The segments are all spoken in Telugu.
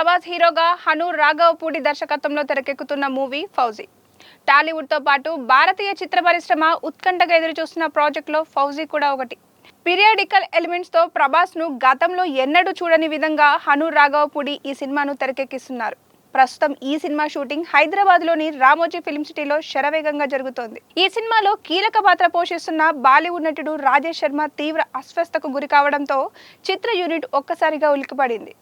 ప్రభాస్ హీరోగా హను రాఘవపూడి దర్శకత్వంలో తెరకెక్కుతున్న మూవీ ఫౌజీ. టాలీవుడ్ తో పాటు భారతీయ చిత్ర పరిశ్రమ ఉత్కంఠగా ఎదురుచూస్తున్న ప్రాజెక్టులో ఫౌజీ కూడా ఒకటి. పీరియాడికల్ ఎలిమెంట్స్ తో ప్రభాస్ ను గతంలో ఎన్నడూ చూడని విధంగా హను రాఘవపూడి ఈ సినిమాను తెరకెక్కిస్తున్నారు. ప్రస్తుతం ఈ సినిమా షూటింగ్ హైదరాబాద్ లోని రామోజీ ఫిల్మ్ సిటీలో శరవేగంగా జరుగుతోంది. ఈ సినిమాలో కీలక పాత్ర పోషిస్తున్న బాలీవుడ్ నటుడు రాజేష్ శర్మ తీవ్ర అస్వస్థతకు గురి కావడంతో చిత్ర యూనిట్ ఒక్కసారిగా ఉలిక్కిపడింది.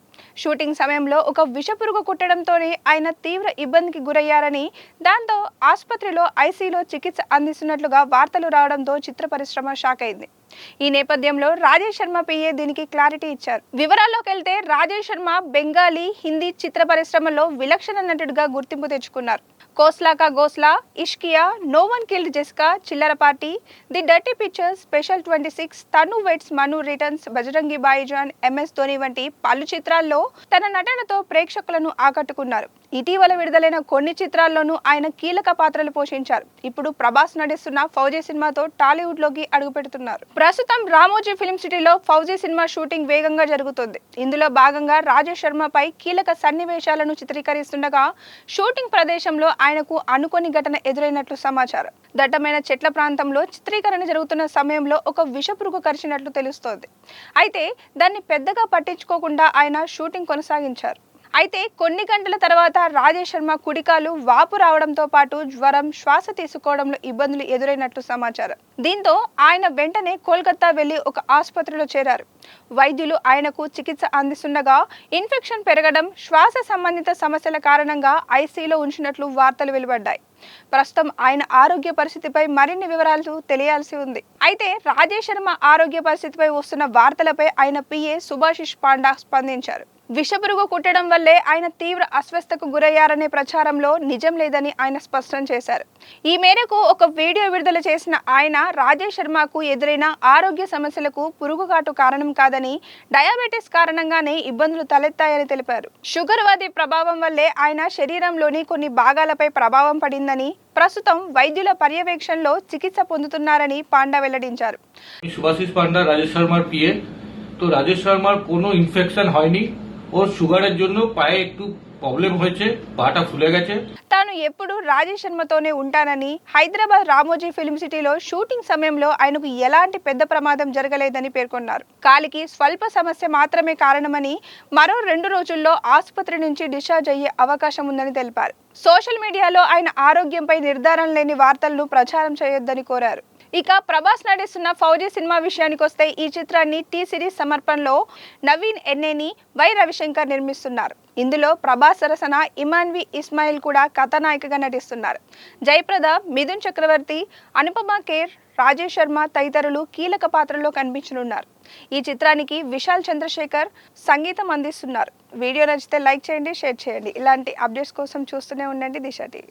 షూటింగ్ సమయంలో ఒక విషపురుగు కుట్టడంతోనే ఆయన తీవ్ర ఇబ్బందికి గురయ్యారని, దాంతో ఆసుపత్రిలో ఐసీయూలో చికిత్స అందిస్తున్నట్లుగా వార్తలు రావడంతో చిత్ర పరిశ్రమ షాక్ అయింది. ఈ నేపథ్యంలో రాజేష్ శర్మ పిఏ దీనికి క్లారిటీ ఇచ్చారు. వివరాల్లోకి వెళ్తే రాజేష్ శర్మ బెంగాలీ, హిందీ చిత్ర పరిశ్రమలో విలక్షణ నటుడిగా గుర్తింపు తెచ్చుకున్నారు. కోస్లా కా గోస్లా, ఇష్కియా, నో వన్ కిల్డ్ జెసికా, చిల్లర party, the dirty pictures, special 26, తను వెట్స్ మను రిటర్న్స్, బజరంగి భాయిజాన్, MS ధోని వంటి పలు చిత్రాల్లో తన నటనతో ప్రేక్షకులను ఆకట్టుకున్నారు. ఇటీవల విడుదలైన కొన్ని చిత్రాల్లోనూ ఆయన కీలక పాత్రలు పోషించారు. ఇప్పుడు ప్రభాస్ నటిస్తున్న ఫౌజీ సినిమాతో టాలీవుడ్ లోకి అడుగుపెడుతున్నారు. ప్రస్తుతం రామోజీ ఫిల్మ్ సిటీలో ఫౌజీ సినిమా షూటింగ్ వేగంగా జరుగుతుంది. ఇందులో భాగంగా రాజేష్ శర్మపై కీలక సన్నివేశాలను చిత్రీకరిస్తుండగా షూటింగ్ ప్రదేశంలో ఆయనకు అనుకోని ఘటన ఎదురైనట్లు సమాచారం. దట్టమైన చెట్ల ప్రాంతంలో చిత్రీకరణ జరుగుతున్న సమయంలో ఒక విషపురుగు కరిచినట్లు తెలుస్తోంది. అయితే దాన్ని పెద్దగా పట్టించుకోకుండా ఆయన షూటింగ్ కొనసాగించారు. అయితే కొన్ని గంటల తర్వాత రాజేష్ శర్మ కుడికాలు వాపు రావడంతో పాటు జ్వరం, శ్వాస తీసుకోవడంలో ఇబ్బందులు ఎదురైనట్లు సమాచారం. దీంతో ఆయన వెంటనే కోల్కతా వెళ్లి ఒక ఆసుపత్రిలో చేరారు. వైద్యులు ఆయనకు చికిత్స అందిస్తుండగా ఇన్ఫెక్షన్ పెరగడం, శ్వాస సంబంధిత సమస్యల కారణంగా ఐసీయూలో ఉంచినట్లు వార్తలు వెలువడ్డాయి. ప్రస్తుతం ఆయన ఆరోగ్య పరిస్థితిపై మరిన్ని వివరాలు తెలియాల్సి ఉంది. అయితే రాజేష్ శర్మ ఆరోగ్య పరిస్థితిపై వస్తున్న వార్తలపై ఆయన పిఏ సుభాషిష్ పాండా స్పందించారు. విషపురుగు కుట్టడం వల్లే ఆయన తీవ్ర అస్వస్థతకు గురయ్యారనే ప్రచారంలో నిజం లేదని ఆయన స్పష్టం చేశారు. ఈ మేరకు ఒక వీడియో విడుదల చేసిన ఆయన రాజేష్ శర్మకు ఎదురైన ఆరోగ్య సమస్యలకు పురుగుకాటు కారణం కాదని, డయాబెటీస్ కారణంగానే ఇబ్బందులు తలెత్తాయని తెలిపారు. షుగర్ వ్యాధి ప్రభావం వల్లే ఆయన శరీరంలోని కొన్ని భాగాలపై ప్రభావం పడిందని, ప్రస్తుతం వైద్యుల పర్యవేక్షణలో చికిత్స పొందుతున్నారని పాండా వెల్లడించారు. সুভাষিস পান্ডা রাজেশ শর্মার পিএ। তো রাজেশ শর্মার কোনো ইনফেকশন হয়নি, ওর সুগারের জন্য পায়ে একটু প্রবলেম হয়েছে, পাটা ফুলে গেছে। తాను ఎప్పుడు రాజేష్ శర్మతోనే ఉంటానని, హైదరాబాద్ రామోజీ ఫిల్మ్ సిటీలో షూటింగ్ సమయంలో ఆయనకు ఎలాంటి పెద్ద ప్రమాదం జరగలేదని పేర్కొన్నారు. కాలికి స్వల్ప సమస్య మాత్రమే కారణమని, మరో 2 రోజుల్లో ఆసుపత్రి నుంచి డిశ్చార్జ్ అయ్యే అవకాశం ఉందని తెలిపారు. సోషల్ మీడియాలో ఆయన ఆరోగ్యంపై నిర్ధారణ లేని వార్తలను ప్రచారం చేయొద్దని కోరారు. ఇక ప్రభాస్ నటిస్తున్న ఫౌజీ సినిమా విషయానికి వస్తే ఈ చిత్రాన్ని టీ సిరీస్ సమర్పణలో నవీన్ ఎన్నేని, వై రవిశంకర్ నిర్మిస్తున్నారు. ఇందులో ప్రభాస్ సరసన ఇమాన్వి ఇస్మాయిల్ కూడా కథానాయికగా నటిస్తున్నారు. జయప్రద, మిథున్ చక్రవర్తి, అనుపమ ఖేర్, రాజేష్ శర్మ తదితరులు కీలక పాత్రల్లో కనిపించనున్నారు. ఈ చిత్రానికి విశాల్ చంద్రశేఖర్ సంగీతం అందిస్తున్నారు. వీడియో నచ్చితే లైక్ చేయండి, షేర్ చేయండి. ఇలాంటి అప్డేట్స్ కోసం చూస్తూనే ఉండండి దిశ టీవీ.